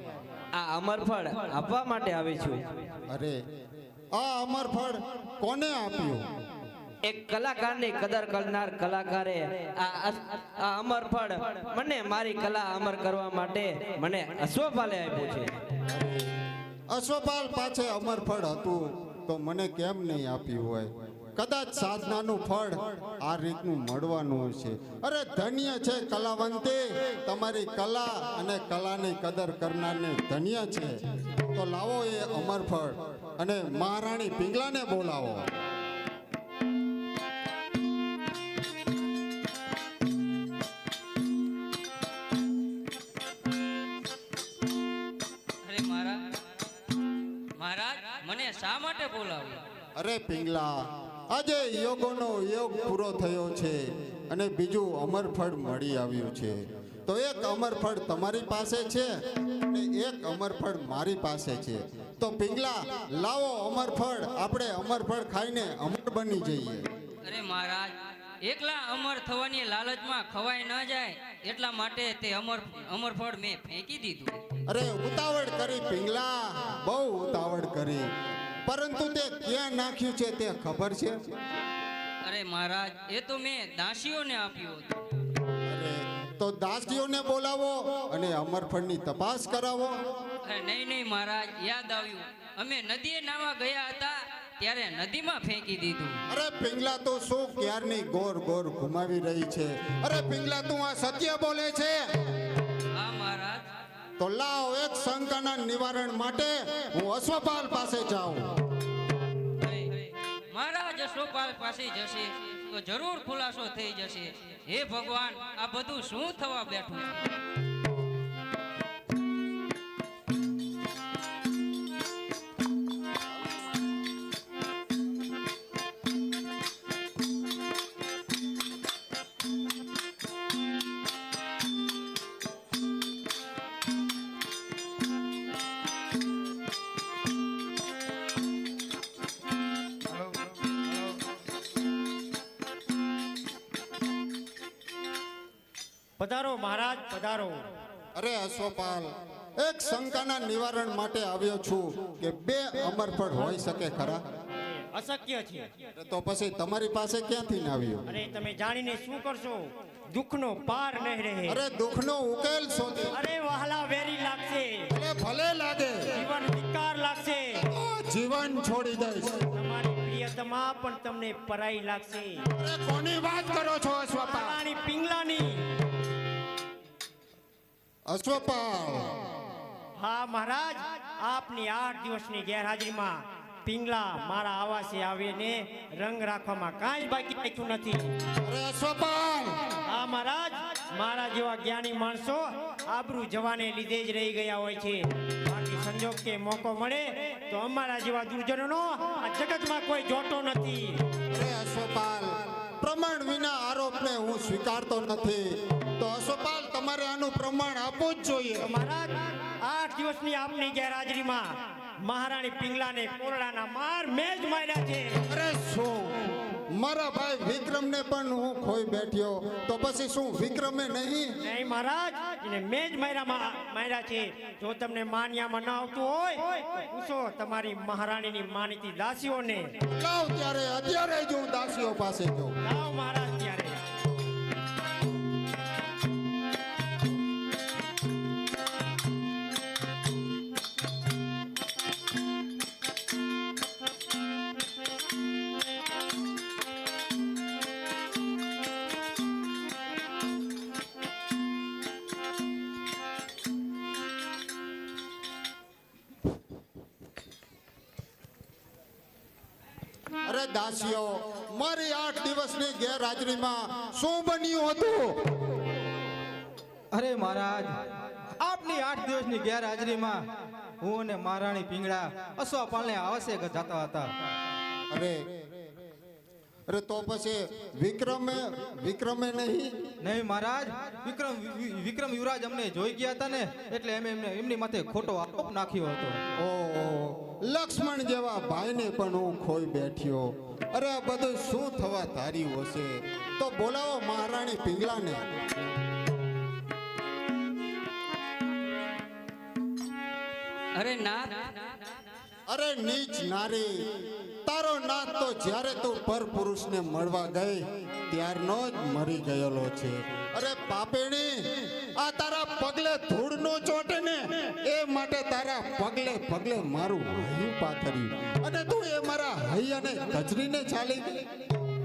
આ અમરફળ આપવા માટે આવી છું. અરે આ અમરફળ કોને આપ્યું? એક કલાકારની કદર કરનાર કલાકારે આ અમરફળ મને મારી કલા અમર કરવા માટે મને અશ્વપાલે આપ્યું છે. અશ્વપાલ પાસે અમરફળ હતું તો મને કેમ નહીં આપ્યું હોય? કદાચ સાધનાનું ફળ આ રીતનું મળવાનું છે. અરે ધન્ય છે કલાવંતે, તમારી કલા અને કલાની કદર કરનારને ધન્ય છે. તો લાવો એ અમરફળ અને મહારાણી પિંગલાને બોલાવો. અરે મહારાજ મને શા માટે બોલાવ્યો? અરે પિંગલા, આજે યોગોનો યોગ પૂરો થયો છે અને બીજું અમરફળ મળી આવ્યું છે. તો એક અમરફળ તમારી પાસે છે અને એક અમરફળ મારી પાસે છે. તો પિંગલા, લાવો અમરફળ, આપણે અમરફળ ખાઈને અમર બની જઈએ. અરે મહારાજ, એકલા અમર થવાની લાલચમાં ખવાઈ ન જાય એટલા માટે તે અમરફળ મેં ફેંકી દીધું. અરે ઉતાવળ કરી પિંગલા, બહુ ઉતાવળ કરી, પરંતુ તે ક્યાં નાખ્યું છે તે ખબર છે? અરે મહારાજ, એ તો મેં દાસીઓને આપ્યું હતું. અરે તો દાસીઓને બોલાવો અને અમરફળની તપાસ કરાવો. અરે નહીં મહારાજ, યાદ આવ્યું, અમે નદીએ નાવા ગયા હતા ત્યારે નદીમાં ફેંકી દીધું. અરે પિંગલા, તું શું ક્યારની ગોર ગોર ઘુમાવી રહી છે? અરે પિંગલા, તું આ સત્ય બોલે છે? હા મહારાજ. તો લાવ, એક શંકાના નિવારણ માટે હું અશ્વપાલ પાસે જાઉં. અરે મહારાજ અશ્વપાલ પાસે જશે તો જરૂર ખુલાસો થઈ જશે. હે ભગવાન, આ બધું શું થવા બેઠું છે? પધારો મહારાજ, પધારો. અરે અશ્વપાલ, એક શંકાના નિવારણ માટે આવ્યો છું કે બે અમરફળ હોઈ શકે ખરા? અશક્ય છે. તો પછી તમારી પાસે ક્યાંથી ને આવ્યું? અરે તમે જાણીને શું કરશો? દુઃખનો પાર નહીં રહે. અરે દુઃખનો ઉકેલ શોધી. અરે વહાલા વેરી લાગશે, અરે ભલે લાગે, જીવન વિકાર લાગશે, જીવન છોડી દઈશ. તમારી પ્રિયતમા પણ તમને પરાઈ લાગશે. અરે કોની વાત કરો છો અશ્વપાલ? રાણી પિંગલાની. અશ્વપાલ, હા મહારાજ, આપની 8 દિવસની ગેરહાજરીમાં પિંગલા મારા આવાસે આવીને રંગ રાખવામાં કાંઈ બાકી રાખ્યું નથી. અરે અશ્વપાલ, હા મહારાજ, મારા જેવા જ્ઞાની માણસો આબરૂ જવાને લીધે જ રહી ગયા હોય છે. બાકી સંજોગ કે મોકો મળે તો અમારા જેવા દુર્જનોનો આ જગતમાં કોઈ જોતો નથી. અરે અશ્વપાલ, પ્રમાણ વિના આરોપને હું સ્વીકારતો નથી. તો અશ્વપાલ, તમારે આનું પ્રમાણ આપવું જ જોઈએ. મહારાજ, 8 દિવસની આપની ગેરહાજરીમાં મહારાણી પિંગલાને કોરડાના માર મેં જ માર્યા છે. અરે શું, મારા ભાઈ વિક્રમને પણ હું ખોઈ બેઠ્યો, તો પછી શું વિક્રમે નહીં? નહીં મહારાજ, એને મેં જ માર્યા છે. જો તમને માન્યામાં ન આવતું હોય તો પૂછો તમારી મહારાણીની માનીતી દાસીઓને. લાવ ત્યારે, અત્યારે જ હું દાસીઓ પાસે જાઉં. લાવ મહારાજ ત્યારે. અરે દાસીઓ, મારી 8 દિવસની ગેરહાજરીમાં શું બન્યું હતું? અરે મહારાજ, આપની 8 દિવસની ગેરહાજરીમાં હું અને મહારાણી પિંગળા અશ્વપાલને આવાસે જતા હતા. અરે તો પછી વિક્રમે નહીં? નહીં મહારાજ, વિક્રમ યુવરાજ અમને જોઈ ગયા હતા ને, એટલે એમની માથે ખોટો આરોપ નાખ્યો હતો. ઓ, લક્ષ્મણ જેવા ભાઈને પણ હું ખોઈ બેઠ્યો. અરે આ બધું શું થવા ધાર્યું હશે? તો બોલાવો મહારાણી પિંગલાને. અરે ના, અરે નીચ નારી, તારો નાથ તો જ્યારે તું પરપુરુષને મળવા ગઈ ત્યારનો જ મરી ગયેલો છે. અરે પાપેણી, આ તારા પગલે ધૂળ નો ચોટે ને એ માટે તારા પગલે પગલે મારું હૈયું પાથર્યું અને તું એ મારા હૈયાને ગજરીને ચાલી ગઈ.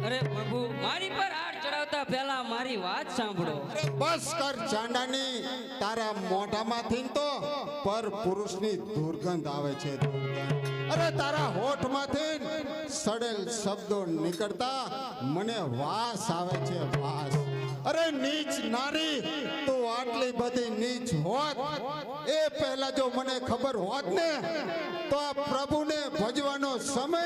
અરે પ્રભુ મારી પર હાથ ચડાવતા પહેલા મારી વાત સાંભળો. બસ કર ચાંડાની, તારા મોઢામાંથી તો પર પુરુષની દુર્ગંધ આવે છે, દુર્ગંધ. અરે તારા હોઠમાંથી સડેલ શબ્દો નીકળતા મને વાસ આવે છે, વાસ. અરે નીચ નારી, તું આટલી બધી નીચ હોત એ પહેલા જો મને ખબર હોત ને તો આ પ્રભુને ભજવાનો સમય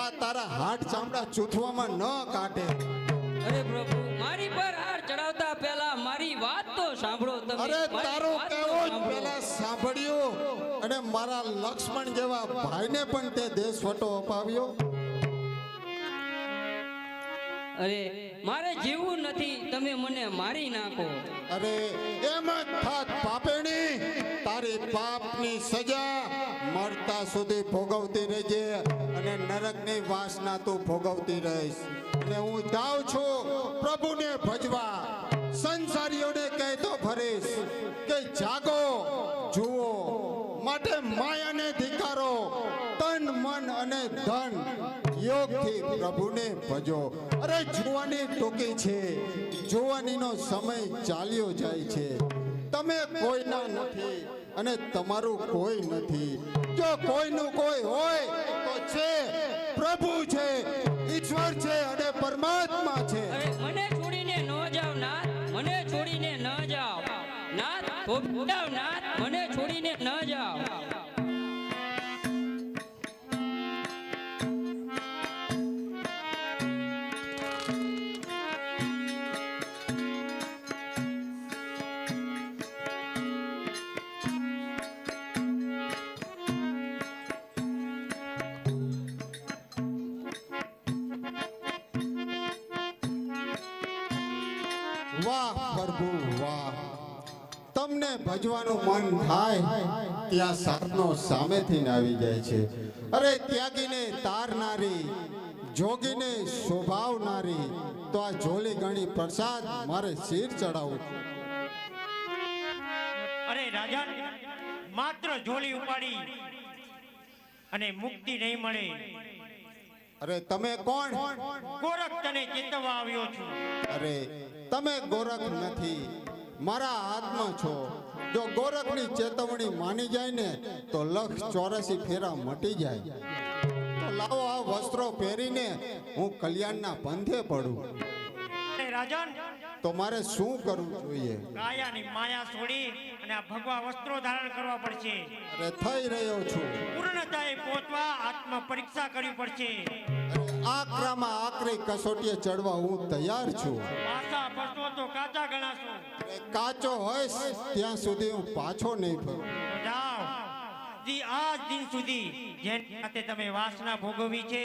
આ તારા હાડ ચામડા ચૂથવામાં ન કાઢે. અરે પ્રભુ મારી પર હાથ ચડાવતા પહેલા મારી વાત તો સાંભળો તમે. અરે મારી તારું વાત તો કેવું જ સાંભળો. પેલા સાંભળ્યું અને મારા લક્ષ્મણ જેવા ભાઈને પણ તે દેશવટો અપાવ્યો. અરે મારે જીવવું નથી, તમે મને મારી નાખો. અરે એમ જ થાત પાપેણી, તારી પાપની સજા મરતા સુધી ભોગવતી રહેજે અને નરકની વાસના તું ભોગવતી રહીશ. અને હું જાઉં છું પ્રભુને ભજવા. સંસારીઓને કહેતો ફરીશ કે જાગો, જુઓ, માટે માયાને ધિકારો, તન મન અને ધન યોગથી પ્રભુને ભજો. અરે જુવાની ટૂંકી છે, જુવાનીનો સમય ચાલ્યો જાય છે. તમે કોઈના નથી અને તમારું કોઈ નથી. જો કોઈનું કોઈ હોય તો છે, પ્રભુ છે, ઈશ્વર છે અને પરમાત્મા છે. અરે મને છોડીને ન જાઓ નાથ, મને છોડીને ન જાઓ નાથ, જાઓ નાથ, મને છોડીને ન જાઓ. વાહ પ્રભુ વાહ, તમને ભજવાનું મન થાય ત્યાં સાધનો સામેથી આવી જાય છે. અરે ત્યાગીને તારનારી, જોગીને શોભાવનારી, તો આ ઝોલી ગણી પ્રસાદ મારે શિર ચડાવવું. અરે રાજન, માત્ર ઝોલી ઉપાડી અને મુક્તિ નહીં મળે. અરે તમે કોણ? ગોરખ તને ચેતવવા આવ્યો છું. અરે તમે ગોરખ નથી, મારા આત્મા છો. જો ગોરખની ચેતવણી માની જાય ને તો 184 ફેરા મટી જાય. તો લાવો આ વસ્ત્રો પહેરીને હું કલ્યાણના પંથે પડું. અરે રાજન, તો મારે શું કરવું જોઈએ? કાયાની માયા છોડી અને આ ભગવા વસ્ત્રો ધારણ કરવા પડશે. અરે થઈ રહ્યો છું. પૂર્ણતાએ પહોંચવા આત્મ પરીક્ષા કરવી પડશે. આકરામાં આકરી કસોટીએ ચડવા હું તૈયાર છું. પાછા ફરશો તો કાચા ગણાશો. અરે કાચો હોઈશ ત્યાં સુધી હું પાછો નહીં ફરું. તો જાઓ, જી આજ દિન સુધી જેની સાથે તમે વાસના ભોગવી છે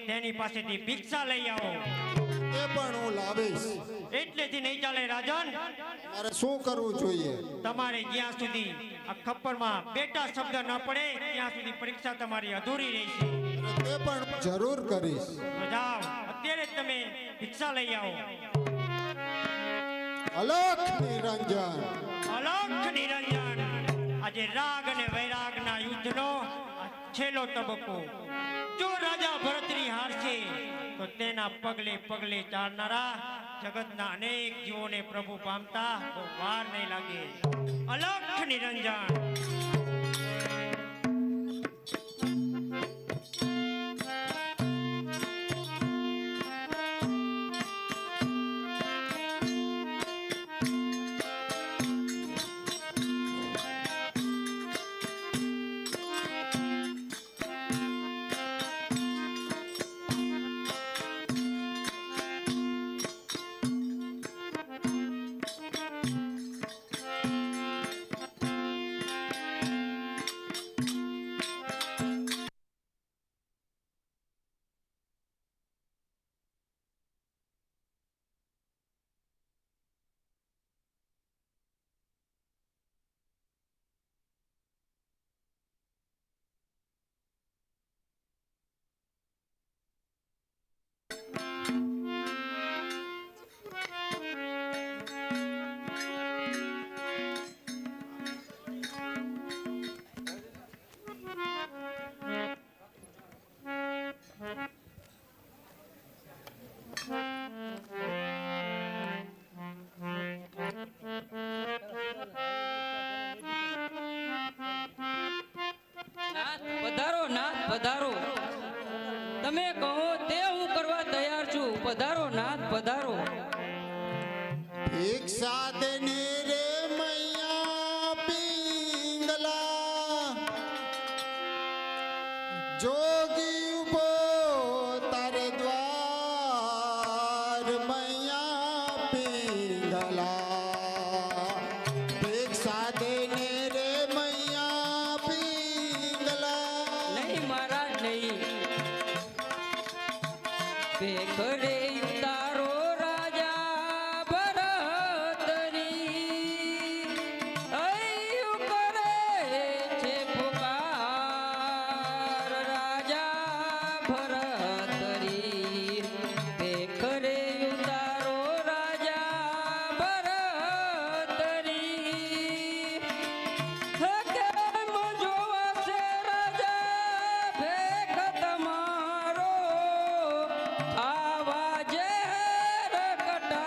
તેની પાસેથી ભિક્ષા લઈ આવો. એ પણ હું લાવીશ. એટલેથી નહીં ચાલે રાજન. મારે શું કરવું જોઈએ? તમારે જ્યાં સુધી આ ખપ્પરમાં બેટા શબ્દ ન પડે ત્યાં સુધી પરીક્ષા તમારી અધૂરી રહેશે. અરે તે પણ જરૂર કરીશ. તો જાઓ, અત્યારે જ તમે ભિક્ષા લઈ આવો. અલોક નિરંજન. અલોક નિરંજન. આજે રાગ અને વૈરાગના યુદ્ધનો આ છેલ્લો તબક્કો. જો રાજા ભરતરી હારશે તો તેના પગલે પગલે ચાલનારા જગતના અનેક જીવોને પ્રભુ પામતા બહુ વાર નહીં લાગે. અલોક નિરંજન. પધારો. તમે કહો તે હું કરવા તૈયાર છું. પધારો નાથ પધારો. ભિક્ષા દેને રે મૈયા પિંગલા, જોગી ઉભો તારે દ્વાર મૈયા પિંગલા. ભિક્ષા દેને રે મૈયા પિંગલા. નહીં મહારાજ નહીં. ભેખરે તારો રાજા ભરતરી, અયું કરે છે પુકાર રાજા ભરતરી. ભેખરે તારો રાજા ભરતરી, કેમ જોવાશે રાજા ભેખ તમારો, આવા ઝેર કટાર.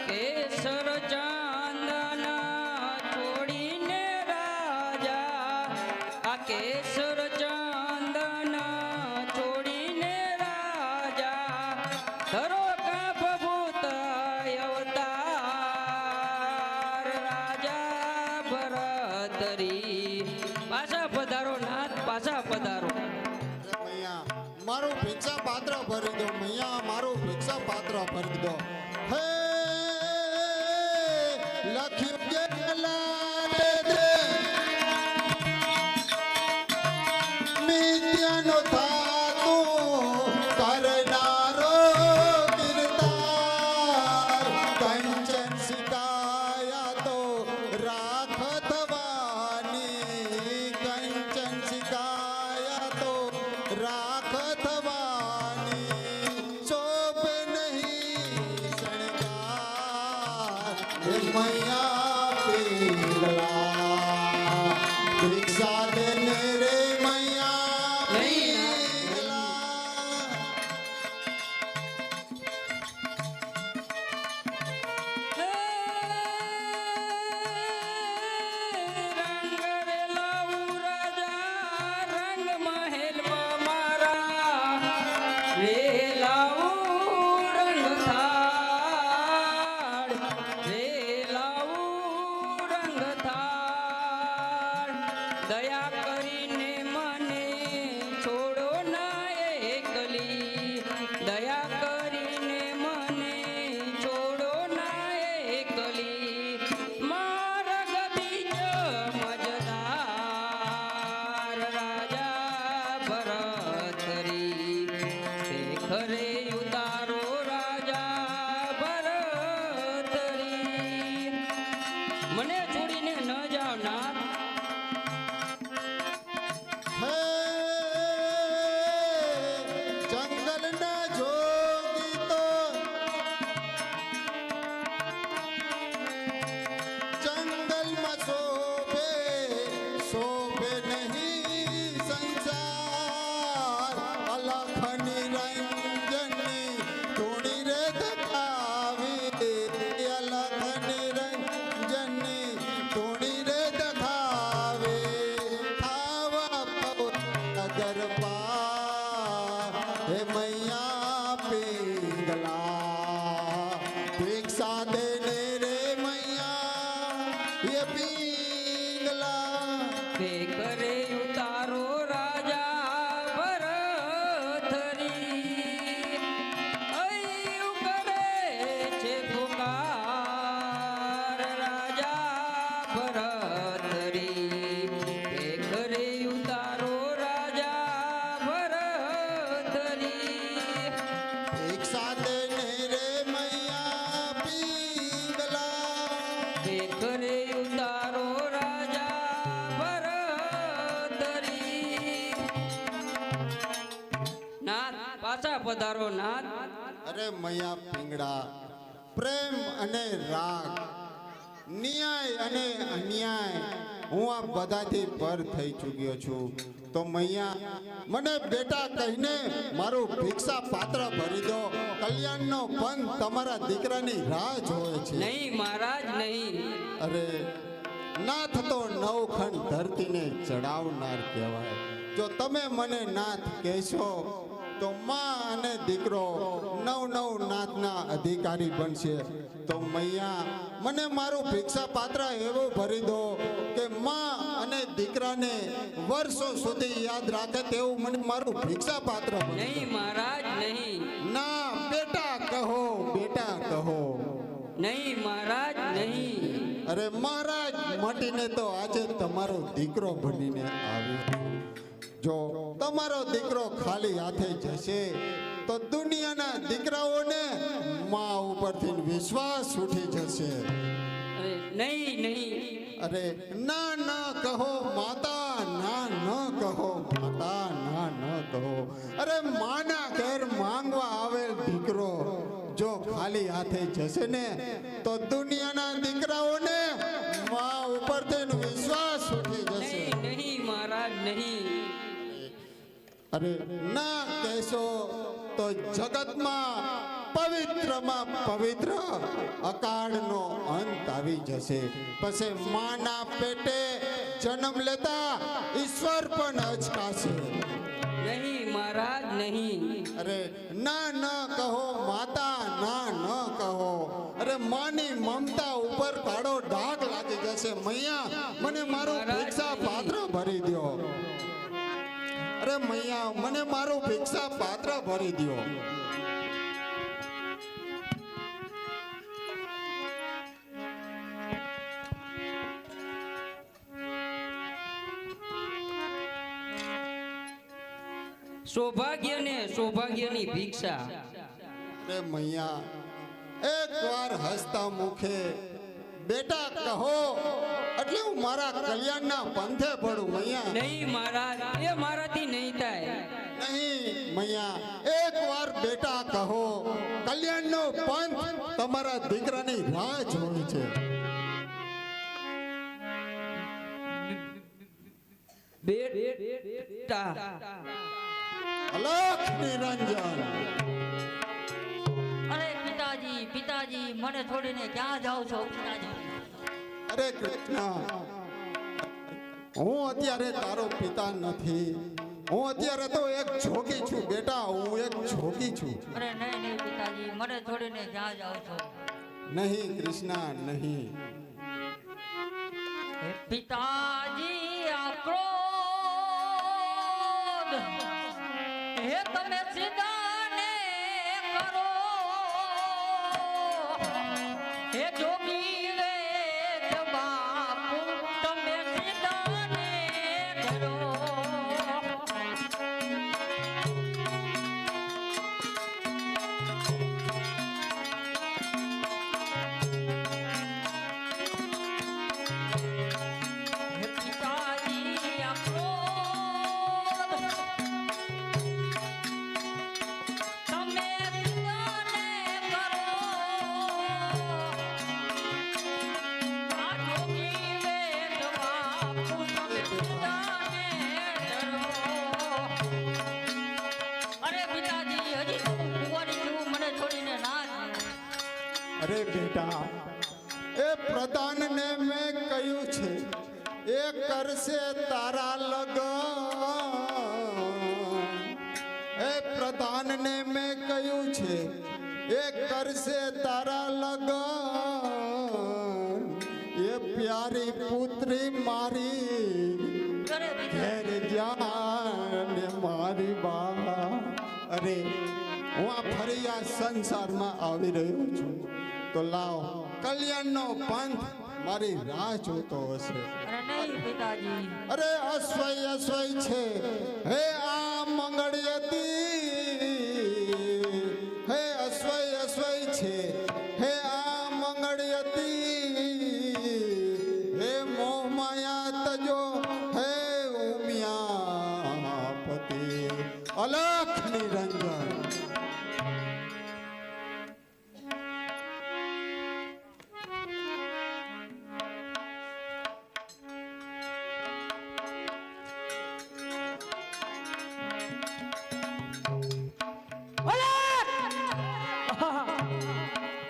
કેસર ચાંદના છોડીને રાજા, આ કેસર ચાંદના છોડીને રાજા, ધરો કાપ ભૂત અવતાર રાજા ભરતરી. પાછા પધારો નાથ પાછા પધારો. મૈયા મારું ભિક્ષા પાત્ર ભરી દો. મૈયા મારું ભિક્ષા પાત્ર ભરી દો. હે લખ્યું કે લાલે દે મિત્યાનો થાતો કરનારો કિરદાર. કંચન સિકાયા તો રાખ થવાની, કંચન સિકાયા તો રાખ થવાની. શોભે નહીં શણગાર હે મૈયા પિંગલા. ભિક્ષા દેને રે મૈયા પિંગલા. રંગ વેલાવું રાજા રંગ મહેલમાં મારા, વેલાવું રંગ થાળ, વેલાવું રંગ થાળ. દયા કરીને મને છોડો ના એકલી, દયા કરીને મને છોડો ના એકલી. મારા ગદી મજદાર રાજા ભરતરી, ખરે ઉતારો રાજા ભરતરી. મને છોડીને ન જાઓ નાથ. હે જંગલના જોગી તો જંગલમાં શોભે, શોભે નહીં સંસાર. અલખ નિરંજનની ધૂણી રે દખાવી, અલખ નિરંજનની ધૂણી રે દખાવી. ખાવા પગ પાર હે મૈયા પિંગલા. ભિક્ષા દેને રે મૈયા એ પિંગલા. કરે ઉતારો રાજા ભરતરી, અયું કરે છે પુકાર રાજા ભરતરી. કરે ઉતારો રાજા ભરતરી, ભિક્ષા દેને રે મૈયા પિંગલા. કરે ઉતારો રાજા ભરતરી. નાથ પાછા પધારો નાથ. અરે મૈયા પિંગળા, પ્રેમ અને રાગ, ન્યાય અને અન્યાય હું આ બધાથી પર થઈ ચૂક્યો છું. તો મૈયા મને બેટા કહીને મારું ભિક્ષા પાત્ર ભરી દો. કલ્યાણનો પંથ તમારા દીકરાની રાહ જોવે છે. નહીં મહારાજ નહીં. અરે નાથ તો નવખંડ ધરતીને ચડાવનાર કહેવાય. જો તમે મને નાથ કહેશો તો માં અને દીકરો નવ નાથના અધિકારી બનશે. તો મૈયા મને મારું ભિક્ષા પાત્ર એવું ભરી દો કે માં અને દીકરાને વર્ષો સુધી યાદ રાખે તેવું મને મારું ભિક્ષા પાત્ર બનશે. નહીં મહારાજ નહીં. ના બેટા કહો, બેટા કહો. નહીં મહારાજ નહીં. અરે મહારાજ મટીને તો આજે તમારો દીકરો બનીને આવ્યો. જો તમારો દીકરો ખાલી હાથે જશે તો દુનિયાના દીકરાઓને માં ઉપરથી વિશ્વાસ ઉઠી જશે. અરે નહીં નહીં. અરે ના ના કહો માતા, ના ન કહો માતા, ના ન કહો. અરે માના ઘેર માંગવા આવેલ દીકરો જો ખાલી હાથે જશે ને તો દુનિયાના દીકરાઓને માં ઉપરથી વિશ્વાસ ઉઠી જશે. નહીં નહીં મહારાજ નહીં. અરે ના કહેશો તો જગતમાં પવિત્રમાં પવિત્ર અકાળનો અંત આવી જશે. પછી માના પેટે જન્મ લેતા ઈશ્વર પણ અચકાશે. નહીં મહારાજ નહીં. અરે ના ન કહો માતા, ના ન કહો. અરે માની મમતા ઉપર કાળો ડાઘ લાગી જશે. મૈયા મને મારું ભિક્ષા પાત્ર ભરી દ્યો. અરે મૈયા મને મારું ભિક્ષા પાત્ર ભરી દ્યો. સૌભાગ્ય ને સૌભાગ્યની ભિક્ષા. અરે મૈયા એકવાર હસતા મુખે બેટા કહો એટલે હું મારા કલ્યાણના પંથે પડું. મૈયા નહીં મહારાજ, એ મારાથી નહીં થાય. નહીં મૈયા એકવાર બેટા કહો. કલ્યાણનો પંથ તમારા દીકરાની રાહ જોવે છે. બેટા અલખ નિરંજન. અરે પિતાજી, પિતાજી, મને છોડીને ક્યાં જાઓ છો પિતાજી? અરે કૃષ્ણ, હું અત્યારે તારો પિતા નથી. હું અત્યારે તો એક જોગી છું બેટા, હું એક જોગી છું. અરે નહીં નહીં પિતાજી, મને છોડીને ક્યાં જાઓ છો? નહીં કૃષ્ણ નહીં. પિતાજી આ ક્રોધ હે તમે સીધાને કરો. હે જોગી રે બાપુ તમે સીધાને કરો. હે પિતાજી આ ક્રોધ તમે સીધાને કરો. આ જોગી રે બાપુ તમે સીધાને કરો. અરે પિતાજી હજી તો હું કુંવારી છું, મને છોડીને ના જાઓ. અરે બેટા, એ પ્રધાનને મેં કહ્યું છે એ કરશે તારા લગન. એ પ્રધાનને મેં કહ્યું છે એ કરશે તારા લગન. એ પ્યારી પુત્રી મારી અરે ઘેર જાને મારી બા. અરે હું આ ફરી આ સંસારમાં આવી રહ્યો છું તો લાવ કલ્યાણનો પંથ મારી રાહ જોતો હશે. અરે નહીં પિતાજી. અરે અશ્વય અશ્વય છે હે આ મંગળયતી. હે અશ્વય અશ્વય છે હે આ મંગળયતી. હે મોહ માયા તજો હે ઉમિયાપતિ. અલખ નિરંજન.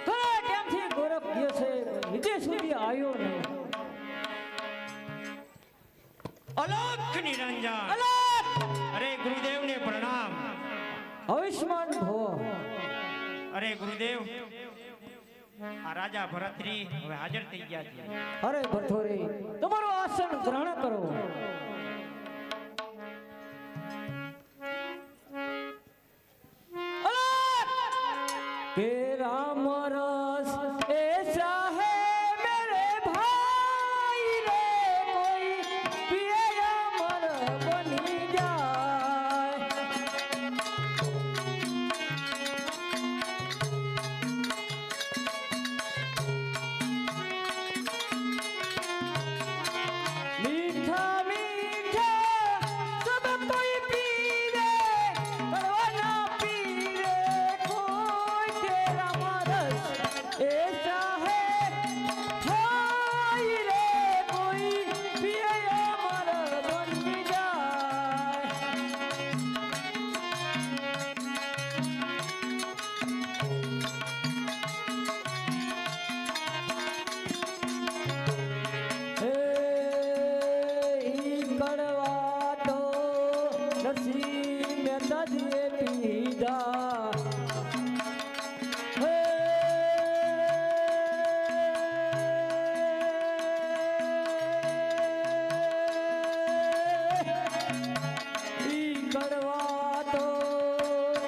ઘણા ટાઈમથી ગોરખ ગયો છે અલખ નિરંજન અરે ગુરુદેવને પ્રણામ. આયુષ્માન ભવ. અરે ગુરુદેવ, આ રાજા ભરતરી હવે હાજર થઈ ગયા છે. અરે ભથોરી, તમારું આસન ગ્રહણ કરો. કે રામ રસ ऐसा है मेरे भाई रे, कोई पिया अमर बनी जाए. मीठा मीठा सब कोई पीवे, कड़वा ना पीवे कोई. तेरा मरस ऐसा है भाई रे, कोई पिया अमर बन जाए. કડવા તો નરસિંહ મહેતાજીએ પીધા. કડવા તો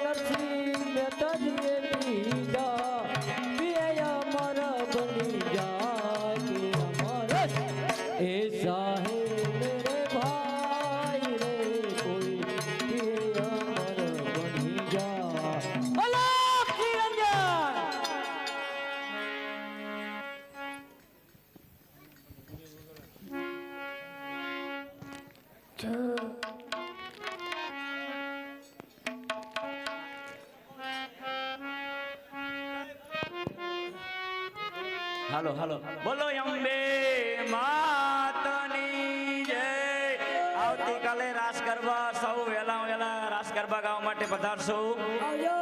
નરસિંહ મહેતાજીએ પીધા. પિયા અમર બની જાય. અમર ऐसा है मेरे भाई रे, कोई पिया अमर बनी जा. अलोक निरंजन. હાલો હાલો બોલો અંબે માતની જય. આવતીકાલે રાસ ગરબા સૌ વેલા વેલા રાસ ગરબા ગાવા માટે પધારશો. આવજો.